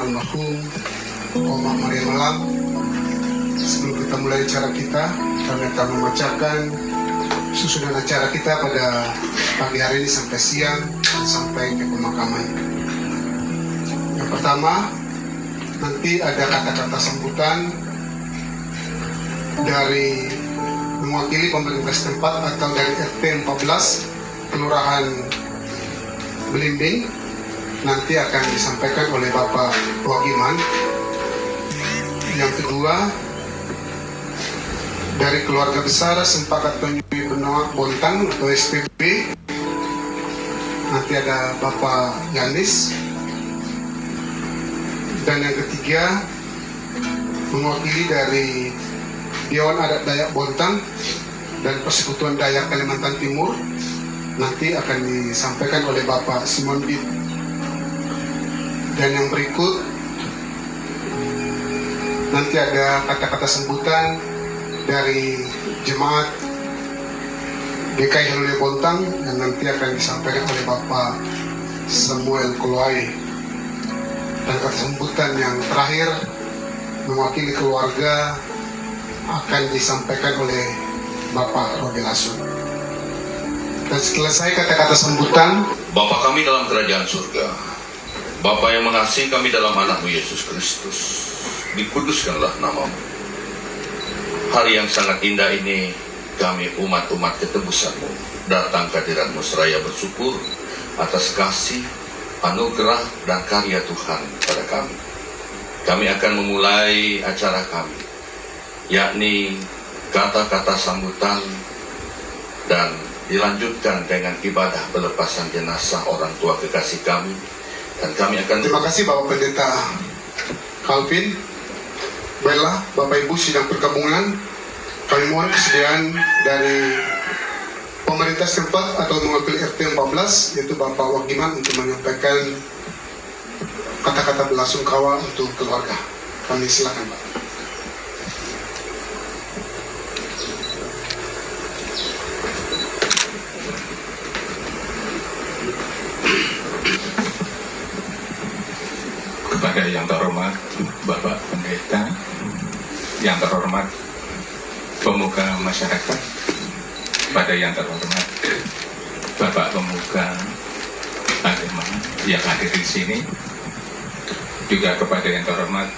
almarhum Oma Maria Malam. Sebelum kita mulai acara kita, kami akan membacakan susunan acara kita pada pagi hari ini sampai siang dan sampai ke pemakaman. Yang pertama, nanti ada kata-kata sambutan dari mewakili pemerintah setempat atau dari RT 14 Kelurahan Belimbing. Nanti akan disampaikan oleh Bapak Wagiman. Yang kedua, dari keluarga besar Sempakat Penyui Benoa Bontang atau SPB, nanti ada Bapak Yanis. Dan yang ketiga, mewakili dari Dewan Adat Dayak Bontang dan Persekutuan Dayak Kalimantan Timur, nanti akan disampaikan oleh Bapak Simon Bib. Dan yang berikut, nanti ada kata-kata sambutan dari jemaat GKI Helule Bontang yang nanti akan disampaikan oleh Bapak Samuel Koloai. Dan kata sambutan yang terakhir mewakili keluarga akan disampaikan oleh Bapak Robi Lasun. Dan setelah saya kata-kata sambutan, Bapa kami dalam kerajaan surga, Bapa yang mengasihi kami dalam anakmu Yesus Kristus, dikuduskanlah namamu. Hari yang sangat indah ini, kami umat-umat ketebusanmu datang ke hadiratmu seraya bersyukur atas kasih, anugerah, dan karya Tuhan pada kami. Kami akan memulai acara kami, yakni kata-kata sambutan dan dilanjutkan dengan ibadah pelepasan jenazah orang tua kekasih kami. Dan kami akan... Terima kasih Bapak Pendeta Calvin. Baiklah, Bapak Ibu sidang perkabungan, kami mohon kesediaan dari pemerintah setempat atau mewakili RT 14, yaitu Bapak Wagiman, untuk menyampaikan kata-kata belasungkawa untuk keluarga. Kami silakan Pak. Kepada yang terhormat Bapak Pendeta, yang terhormat pemuka masyarakat, pada yang terhormat Bapak pemuka agama yang hadir di sini, juga kepada yang terhormat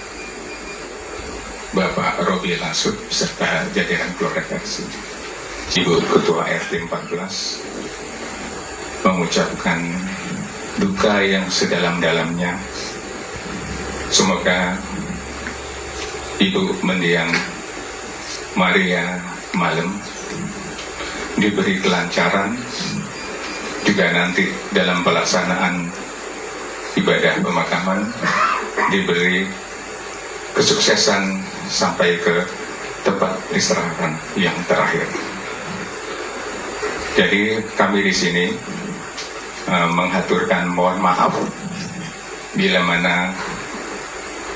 Bapak Robi Lasun serta jajaran keluarga kasih, Ibu Ketua RT 14 mengucapkan duka yang sedalam-dalamnya. Semoga Ibu Mendiang Maria Malam diberi kelancaran, juga nanti dalam pelaksanaan ibadah pemakaman diberi kesuksesan sampai ke tempat peristirahatan yang terakhir. Jadi kami di sini menghaturkan mohon maaf bila mana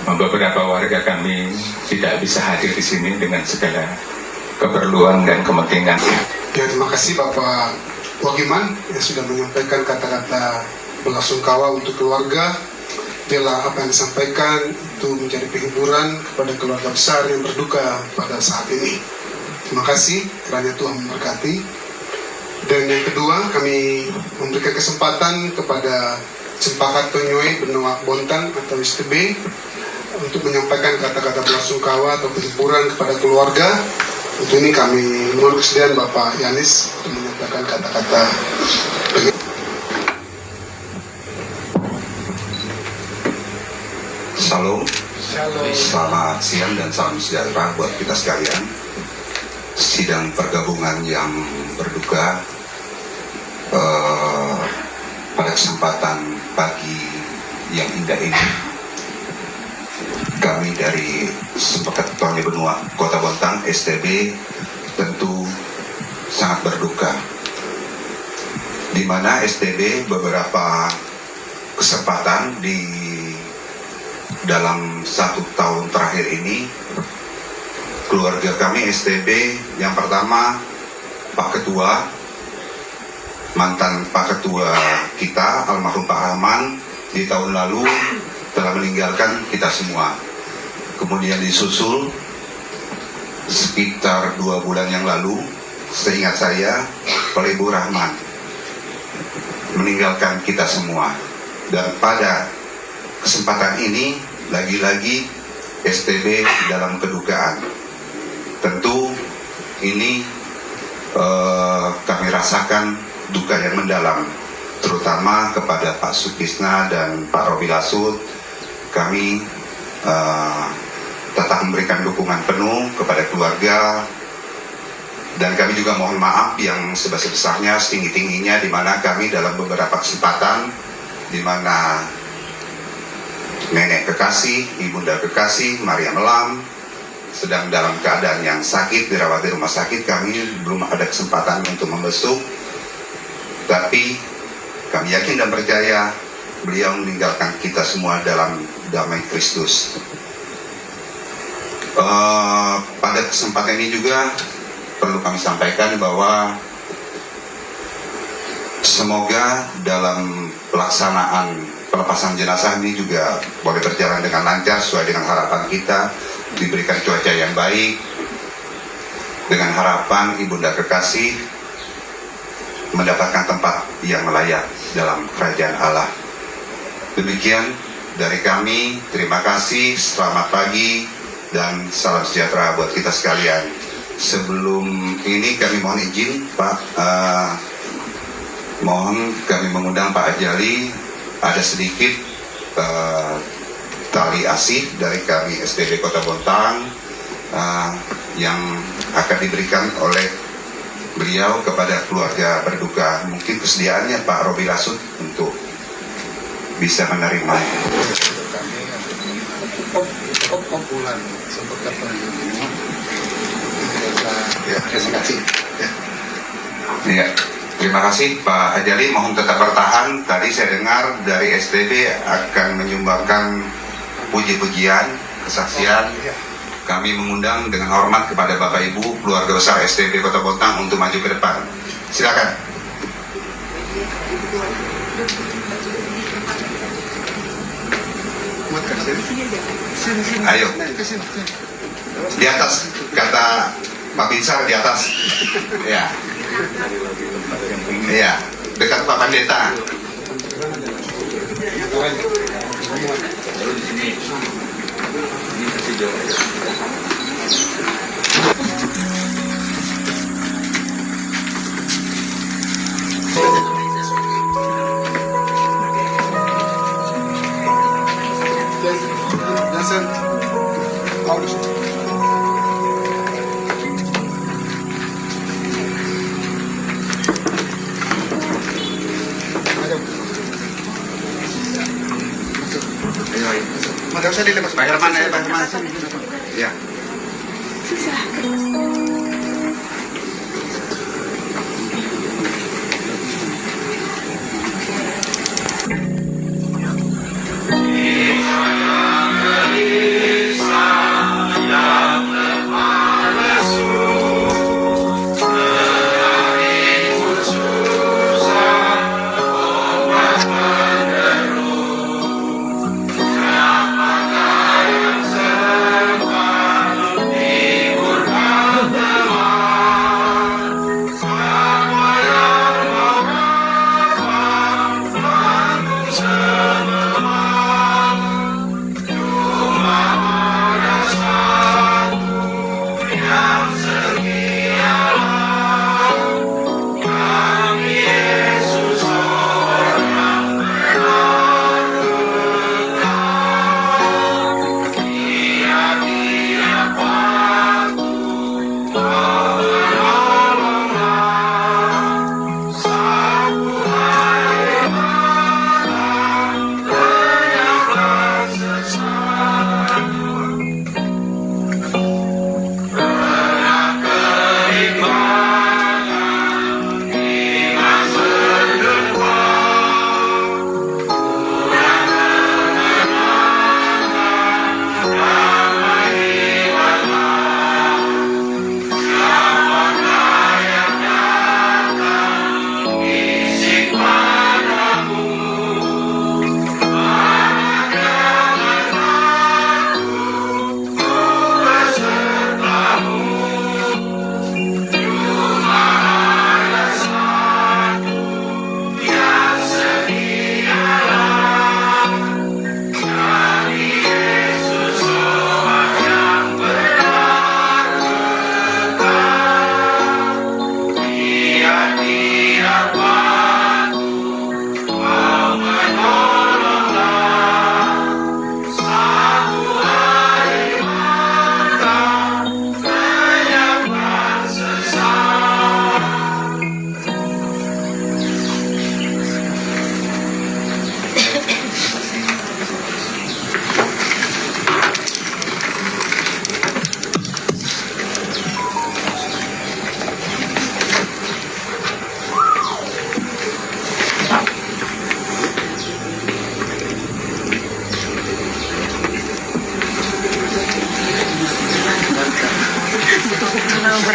beberapa warga kami tidak bisa hadir di sini dengan segala keperluan dan kepentingan. Ya, terima kasih Bapak Wagiman yang sudah menyampaikan kata-kata belasungkawa untuk keluarga. Bila apa yang disampaikan itu menjadi penghiburan kepada keluarga besar yang berduka pada saat ini. Terima kasih, kiranya Tuhan memberkati. Dan yang kedua, kami memberikan kesempatan kepada Sempakat Penyui Benoa Bontang atau STB untuk menyampaikan kata-kata belasungkawa atau penghiburan kepada keluarga. Untuk ini kami mohon kesediaan Bapak Yanis untuk menyampaikan kata-kata. Shalom. Selamat siang dan salam sejahtera buat kita sekalian. Sidang pergabungan yang berduka pada kesempatan pagi yang indah ini, kami dari Sempakat Penyui Benua Kota Bontang STB tentu sangat berduka, di mana STB beberapa kesempatan di dalam 1 tahun terakhir ini, keluarga kami STB, yang pertama Pak Ketua, mantan Pak Ketua kita almarhum Pak Rahman di tahun lalu telah meninggalkan kita semua. Kemudian disusul sekitar 2 bulan yang lalu, seingat saya, oleh Ibu Rahman meninggalkan kita semua. Dan pada kesempatan ini lagi-lagi STB dalam kedukaan. Tentu ini kami rasakan duka yang mendalam, terutama kepada Pak Sukisna dan Pak Robi Lasut. Kami tetap memberikan dukungan penuh kepada keluarga, dan kami juga mohon maaf yang sebesar-besarnya, setinggi-tingginya, di mana kami dalam beberapa kesempatan, di mana nenek kekasih, ibunda kekasih, Maria Melam, sedang dalam keadaan yang sakit, dirawat di rumah sakit, kami belum ada kesempatan untuk membesuk. Tapi kami yakin dan percaya beliau meninggalkan kita semua dalam damai Kristus. Pada kesempatan ini juga perlu kami sampaikan bahwa semoga dalam pelaksanaan pelepasan jenazah ini juga boleh berjalan dengan lancar sesuai dengan harapan kita, diberikan cuaca yang baik, dengan harapan ibunda kekasih mendapatkan tempat yang layak dalam kerajaan Allah. Demikian dari kami, terima kasih, selamat pagi, dan salam sejahtera buat kita sekalian. Sebelum ini kami mohon izin Pak, mohon kami mengundang Pak Ajali, ada sedikit tali asih dari kami STB Kota Bontang yang akan diberikan oleh beliau kepada keluarga berduka. Mungkin kesediaannya Pak Robi Lasut untuk bisa menerima. Bulan sempat ya, terima kasih. Ya, terima kasih Pak Ajali. Mohon tetap bertahan. Tadi saya dengar dari STB akan menyumbangkan puji-pujian, kesaksian. Kami mengundang dengan hormat kepada Bapak Ibu keluarga besar STB Kota Bontang untuk maju ke depan. Silakan. Ayo. Di atas, kata Pak Binsar, di atas. Ya. Iya, dekat Pak Pendeta. Nggak usah dilepas, Pak Herman ya, Pak Herman. Ya.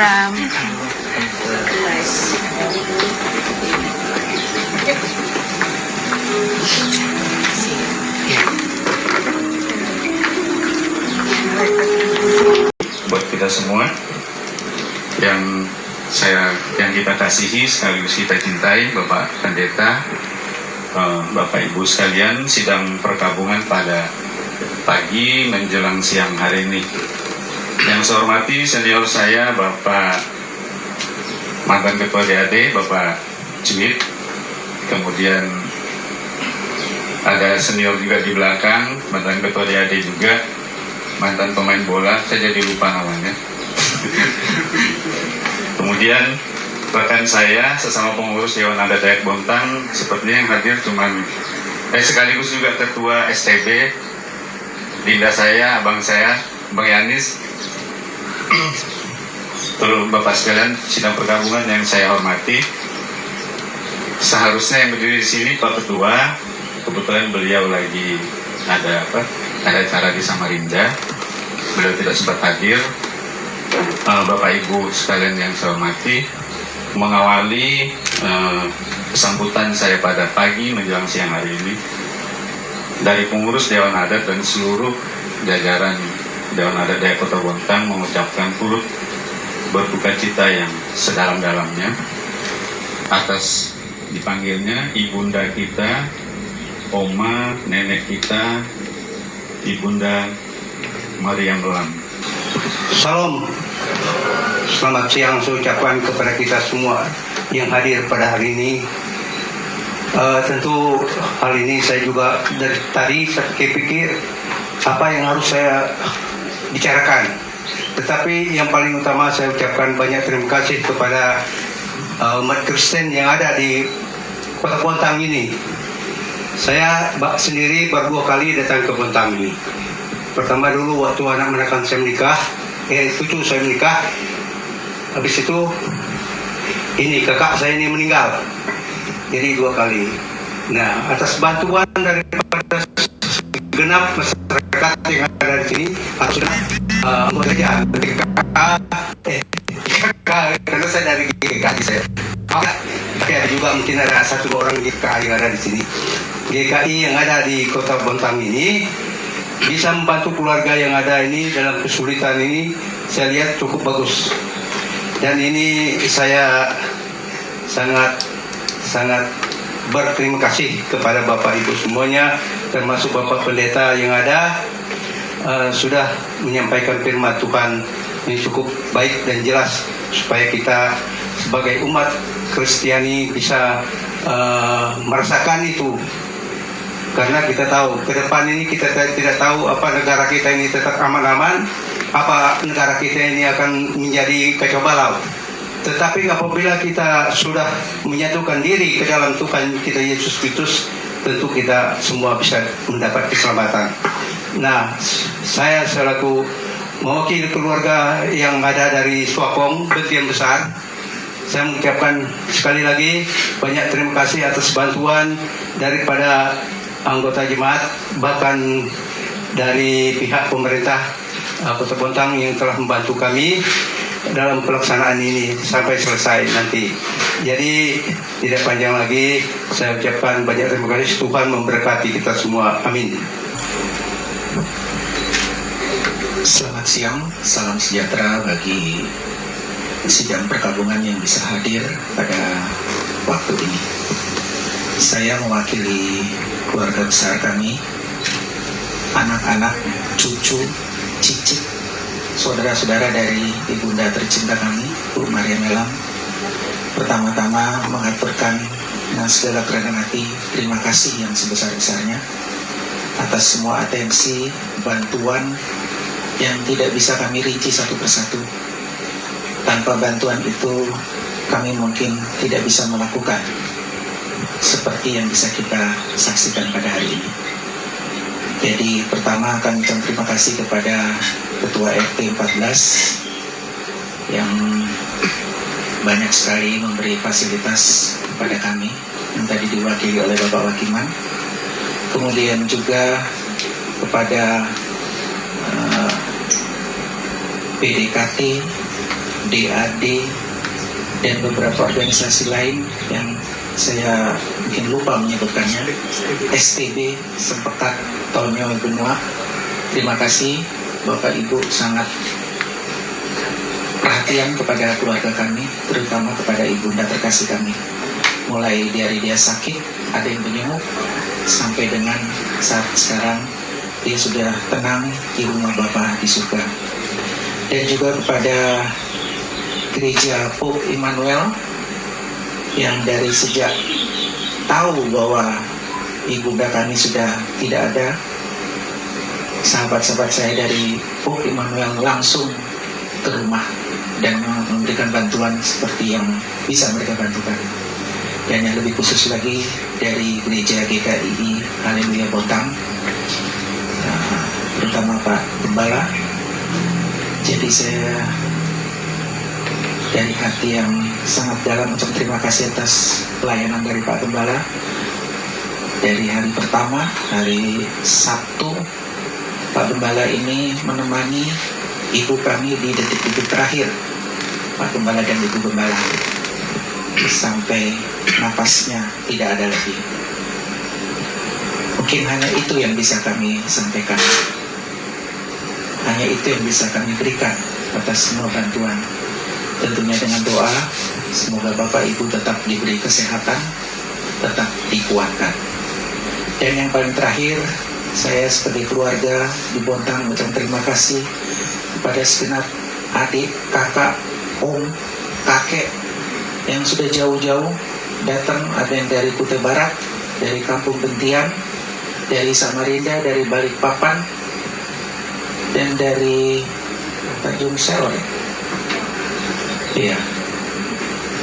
Ram. Buat kita semua yang kita kasihi sekaligus kita cintai, Bapak Pendeta, Bapak Ibu sekalian, sidang perkabungan pada pagi menjelang siang hari ini. Yang saya hormati senior saya, Bapak mantan Ketua DAD, Bapak Cuit, kemudian ada senior juga di belakang, mantan Ketua DAD juga, mantan pemain bola, saya jadi lupa namanya. Kemudian rekan saya sesama pengurus Dewan Adat Dayak Bontang, sepertinya yang hadir cuman sekaligus juga Ketua STB, Dinda saya, abang saya, Bang Yanis. Bapak sekalian, sidang perkabungan yang saya hormati, seharusnya yang berdiri di sini Pak Ketua, kebetulan beliau lagi ada acara di Samarinda, beliau tidak sempat hadir. Bapak Ibu sekalian yang saya hormati, mengawali kesambutan saya pada pagi menjelang siang hari ini dari pengurus Dewan Adat dan seluruh jajaran Dewan Adat Dayak Kota Bontang mengucapkan turut berduka cita yang sedalam-dalamnya atas dipanggilnya ibunda kita, oma, nenek kita, Ibunda Mariam Lam. Salam, selamat siang saya ucapkan kepada kita semua yang hadir pada hari ini. Tentu hal ini saya juga dari tadi saya pikir apa yang harus saya bicarakan. Tetapi yang paling utama saya ucapkan banyak terima kasih kepada umat Kristen yang ada di Kota Bontang ini. Saya sendiri baru 2 kali datang ke Bontang ini. Pertama dulu waktu anak-anakan saya menikah, cucu saya menikah. Habis itu ini kakak saya ini meninggal. Jadi 2 kali. Nah, atas bantuan daripada genap masyarakat yang ada di sini, harusnya bekerja karena saya dari GKI saya. Tapi ada juga mungkin ada 1 orang GKI yang ada di sini. GKI yang ada di Kota Bontang ini bisa membantu keluarga yang ada ini dalam kesulitan ini. Saya lihat cukup bagus. Dan ini saya sangat berterima kasih kepada Bapak Ibu semuanya, termasuk Bapak Pendeta yang ada, sudah menyampaikan firman Tuhan yang cukup baik dan jelas supaya kita sebagai umat Kristiani bisa merasakan itu. Karena kita tahu ke depan ini kita tidak tahu apa negara kita ini tetap aman-aman, apa negara kita ini akan menjadi kacau balau. Tetapi apabila kita sudah menyatukan diri ke dalam Tuhan kita Yesus Kristus, tentu kita semua bisa mendapat keselamatan. Nah, saya selaku mewakili keluarga yang ada dari Swapong, Bentian Besar, saya mengucapkan sekali lagi banyak terima kasih atas bantuan daripada anggota jemaat, bahkan dari pihak pemerintah Kota Bontang yang telah membantu kami dalam pelaksanaan ini sampai selesai nanti. Jadi tidak panjang lagi, saya ucapkan banyak terima kasih. Tuhan memberkati kita semua. Amin. Selamat siang, salam sejahtera bagi sidang perkabungan yang bisa hadir pada waktu ini. Saya mewakili keluarga besar kami, anak-anak, cucu, cicit, saudara-saudara dari ibunda tercinta kami, Bu Mariam Lam. Pertama-tama mengaturkan dengan segala kerendahan hati terima kasih yang sebesar-besarnya atas semua atensi, bantuan yang tidak bisa kami rinci satu persatu. Tanpa bantuan itu kami mungkin tidak bisa melakukan seperti yang bisa kita saksikan pada hari ini. Jadi pertama kami ucapkan terima kasih kepada Ketua RT 14 yang banyak sekali memberi fasilitas kepada kami yang tadi diwakili oleh Bapak Wakiman. Kemudian juga kepada PDKT DAD, dan beberapa organisasi lain yang saya mungkin lupa menyebutkannya, STB, Sempekat Tonyo Benua. Terima kasih Bapak Ibu sangat perhatian kepada keluarga kami, terutama kepada ibunda terkasih kami. Mulai dari dia sakit, ada yang menyembuh, sampai dengan saat sekarang dia sudah tenang di rumah Bapa di surga. Dan juga kepada Gereja Pope Immanuel yang dari sejak tahu bahwa ibunda kami sudah tidak ada, sahabat-sahabat saya dari Pope Immanuel langsung ke rumah dan memberikan bantuan seperti yang bisa mereka bantukan. Dan yang lebih khusus lagi dari Gereja GKI Haleluya Botang, terutama Pak Gembala. Jadi saya dari hati yang sangat dalam ucap terima kasih atas pelayanan dari Pak Gembala. Dari hari pertama, hari Sabtu, Pak Gembala ini menemani ibu kami di detik-detik terakhir, Pak Gembala dan Ibu Gembala, sampai napasnya tidak ada lagi. Mungkin hanya itu yang bisa kami sampaikan, hanya itu yang bisa kami berikan atas semua bantuan. Tentunya dengan doa, semoga Bapak Ibu tetap diberi kesehatan, tetap dikuatkan. Dan yang paling terakhir, saya sebagai keluarga di Bontang mengucapkan terima kasih kepada segenap adik, kakak, om, kakek yang sudah jauh-jauh datang. Ada yang dari Kutai Barat, dari Kampung Bentian, dari Samarinda, dari Balikpapan, dan dari Tanjung Selor. Iya.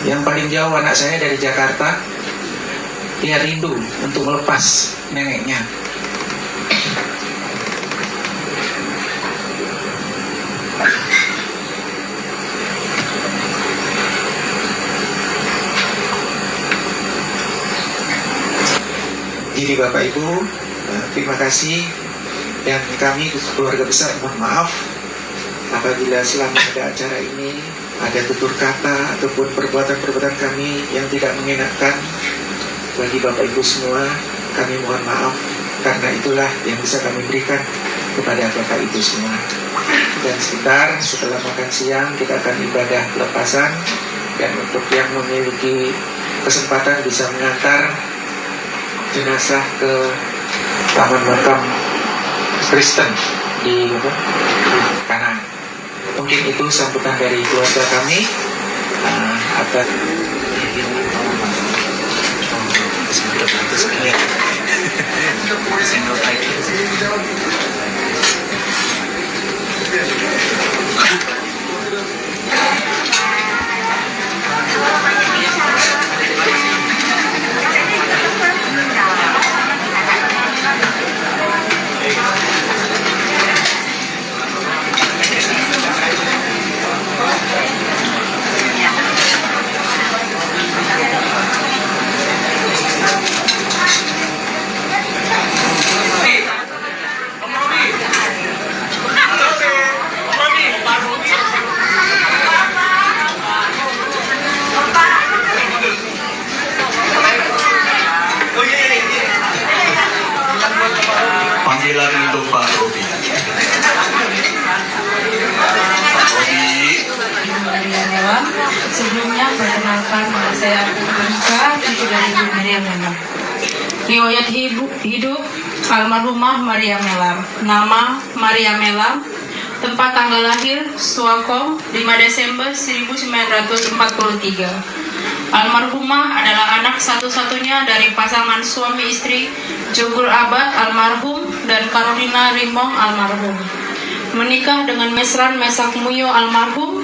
Yang paling jauh anak saya dari Jakarta. Dia rindu untuk melepas neneknya. Jadi Bapak Ibu, terima kasih. Dan kami keluarga besar mohon maaf apabila selama ada acara ini ada tutur kata ataupun perbuatan-perbuatan kami yang tidak mengenakan bagi Bapak Ibu semua. Kami mohon maaf, karena itulah yang bisa kami berikan kepada Bapak Ibu semua. Dan sebentar setelah makan siang kita akan ibadah pelepasan. Dan untuk yang memiliki kesempatan bisa mengantar jenazah ke Taman Makam Kristen di kanan. Mungkin itu sambutan dari keluarga kami atas panggilan untuk Pak Robi. Sebelumnya perkenalkan nama saya Angka, cucu dari Ibu Maria Melam. Riwayat hidup almarhumah Maria Melam. Nama Maria Melam. Tempat tanggal lahir Suakong 5 Desember 1943. Almarhumah adalah anak satu-satunya dari pasangan suami istri Jogur Abad almarhum dan Carolina Rimbong almarhum. Menikah dengan Mesran Mesak Muyo almarhum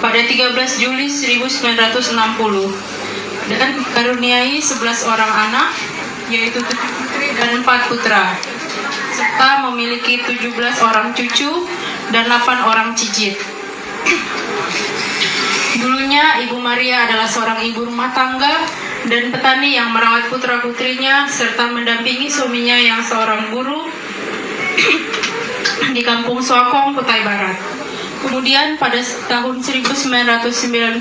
pada 13 Juli 1960 dan karuniai 11 orang anak, yaitu 7 putri dan 4 putra, serta memiliki 17 orang cucu dan 8 orang cicit. Dulunya Ibu Maria adalah seorang ibu rumah tangga dan petani yang merawat putra-putrinya serta mendampingi suaminya yang seorang guru di Kampung Suakong, Kutai Barat. Kemudian pada tahun 1992,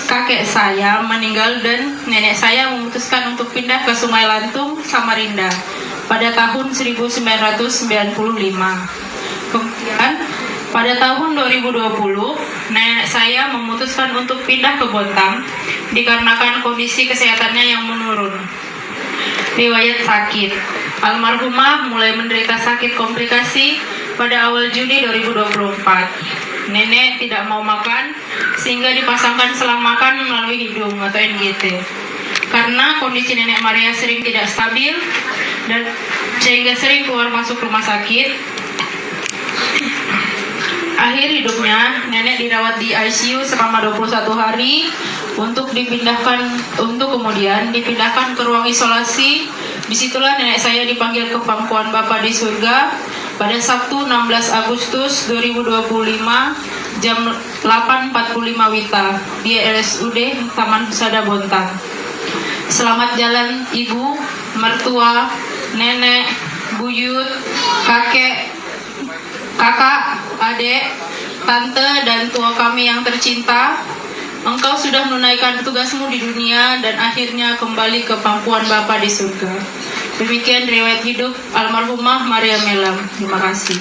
kakek saya meninggal dan nenek saya memutuskan untuk pindah ke Sungai Lantung, Samarinda pada tahun 1995. Kemudian pada tahun 2020, nenek saya memutuskan untuk pindah ke Bontang dikarenakan kondisi kesehatannya yang menurun. Riwayat sakit. Almarhumah mulai menderita sakit komplikasi pada awal Juni 2024. Nenek tidak mau makan sehingga dipasangkan selang makan melalui hidung atau NGT. Karena kondisi nenek Maria sering tidak stabil dan sehingga sering keluar masuk rumah sakit. Akhir hidupnya, nenek dirawat di ICU selama 21 hari untuk kemudian dipindahkan ke ruang isolasi. Disitulah nenek saya dipanggil ke pangkuan Bapa di surga pada Sabtu 16 Agustus 2025 jam 8.45 WITA di RSUD Taman Husada Bontang. Selamat jalan ibu, mertua, nenek, buyut, kakak, adik, tante, dan tua kami yang tercinta. Engkau sudah menunaikan tugasmu di dunia dan akhirnya kembali ke pangkuan Bapa di surga. Demikian riwayat hidup almarhumah Maria Melam. Terima kasih.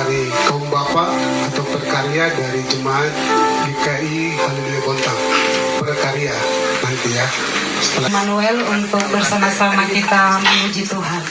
dari kaum bapak atau berkarya dari jemaat GKI Haleluya Bontang berkarya nanti ya setelah Manuel untuk bersama-sama kita memuji Tuhan.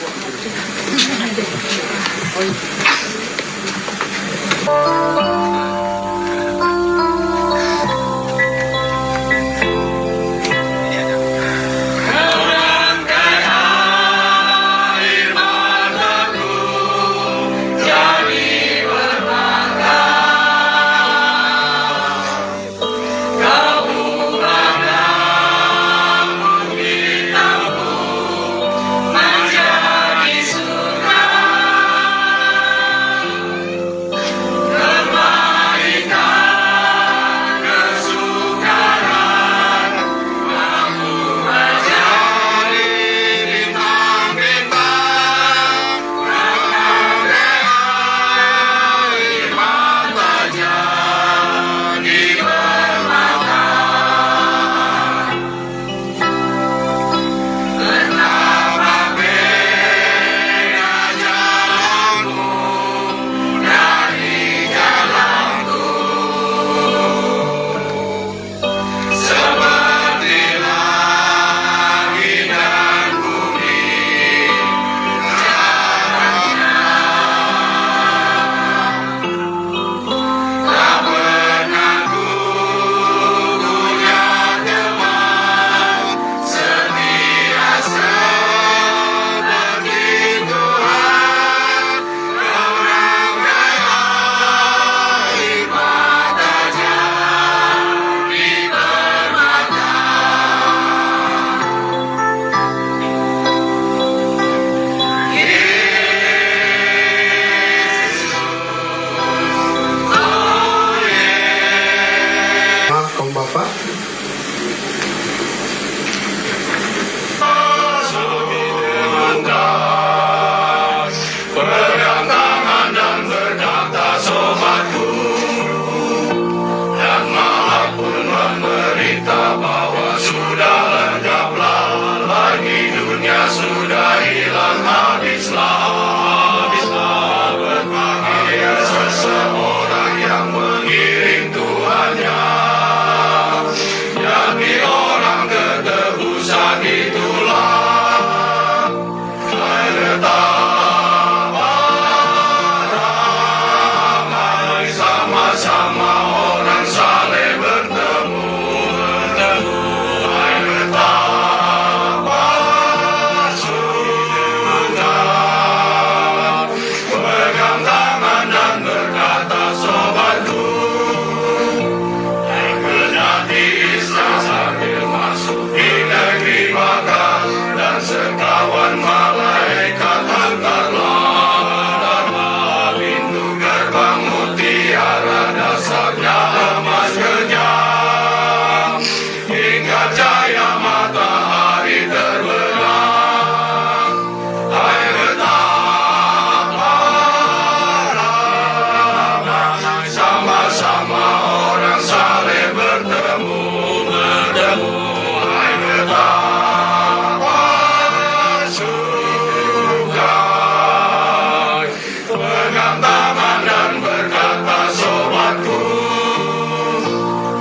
tangan dan berkata, sobatku,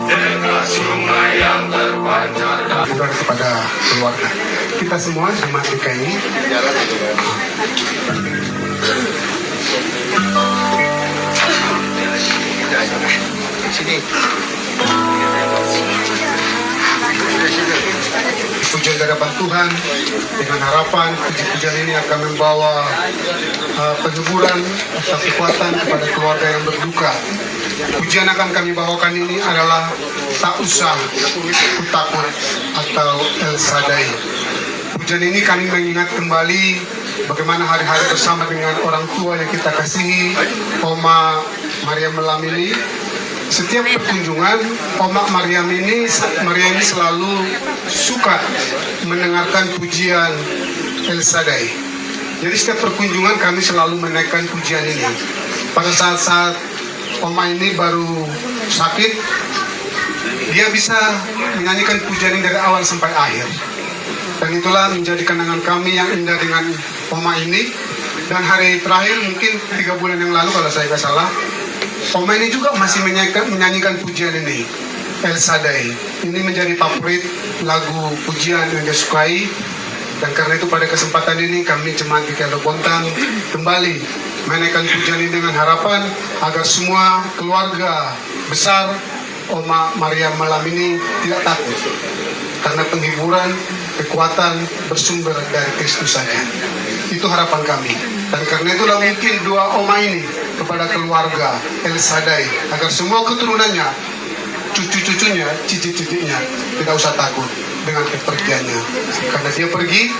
dekat sungai yang terpancar. Hiburan kepada keluarga. Kita semua jemaat GKI ini pujian di hadapan Tuhan dengan harapan puji-pujian ini akan membawa penghiburan atau kekuatan kepada keluarga yang berduka. Pujian akan kami bawakan ini adalah tak usah ku takut atau El Shaddai. Pujian ini kami mengingat kembali bagaimana hari-hari bersama dengan orang tua yang kita kasihi, Oma Maria Melam ini. Setiap perkunjungan, Oma Maria ini selalu suka mendengarkan pujian El Shaddai. Jadi setiap perkunjungan kami selalu menaikkan pujian ini. Pada saat-saat Oma ini baru sakit, dia bisa menyanyikan pujian ini dari awal sampai akhir. Dan itulah menjadi kenangan kami yang indah dengan Oma ini. Dan hari terakhir mungkin 3 bulan yang lalu kalau saya nggak salah, Oma ini juga masih menyanyikan pujian ini, El Shaddai. Ini menjadi favorit lagu pujian yang dia sukai. Dan karena itu pada kesempatan ini kami jemaat GKI Bontang kembali menaikkan pujian ini dengan harapan agar semua keluarga besar Oma Maria Melam ini tidak takut. Karena penghiburan, kekuatan bersumber dari Kristus saja. Itu harapan kami. Dan karena itulah mungkin doa Oma ini kepada keluarga El Shaddai agar semua keturunannya, cucu-cucunya, cici-cicinya tidak usah takut dengan kepergiannya. Karena dia pergi,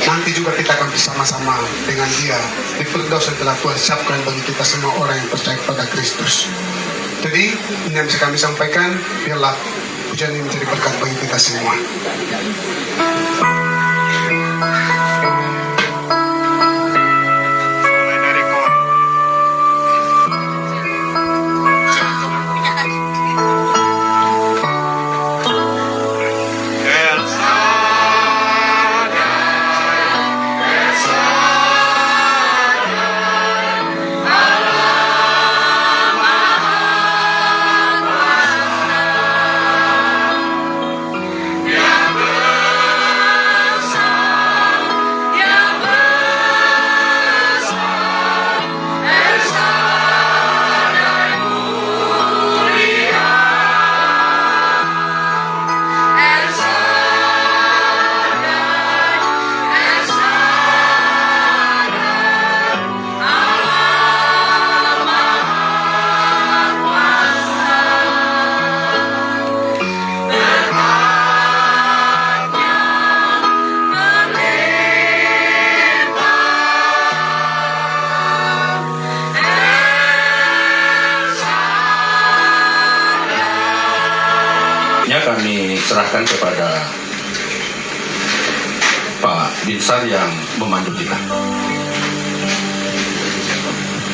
nanti juga kita akan bersama-sama dengan dia di Firdaus yang telah Tuhan siapkan bagi kita semua orang yang percaya pada Kristus. Jadi ini yang bisa kami sampaikan, biarlah pujian ini menjadi berkat bagi kita semua. Kami serahkan kepada Pak Binsar yang memandu kita.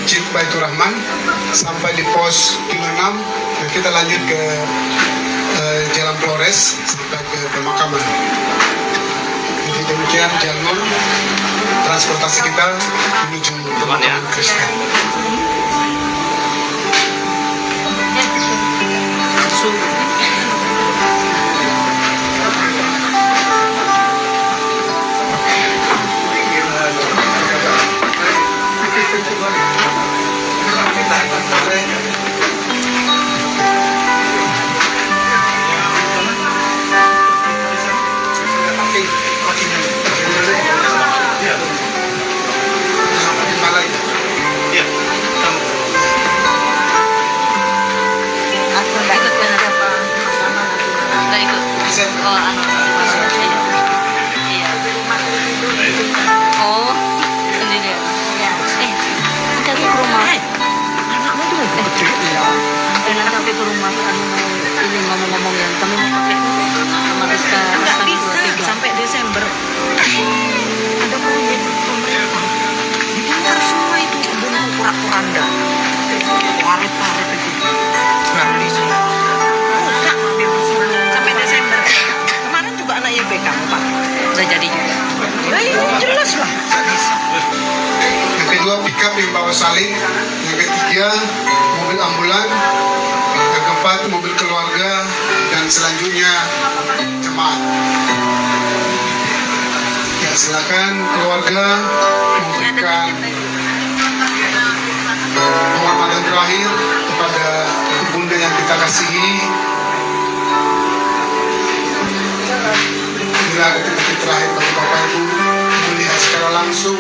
Cik Baitur Rahman sampai di pos kilo 6 dan kita lanjut ke Jalan Flores sampai ke pemakaman. Jadi demikian jalur transportasi kita menuju pemakaman Kristen. ngomong-ngomong yang kami mau pakai sama Rizka nggak bisa sampai Desember ada proyek pemerintah dibongkar semua itu kebun porak-poranda karet-karet itu nggak bisa rusak sampai Desember kemarin juga anak YBK Pak udah jadi juga ya jelas lah bisa. Yang kedua, pickup yang bawa salib, yang ketiga mobil ambulan, yang keempat mobil keluarga, dan selanjutnya jemaat. Ya, silakan keluarga memberikan penghormatan terakhir kepada ibunda yang kita kasihi. Bila ada detik terakhir bagi Bapak Ibu melihat secara langsung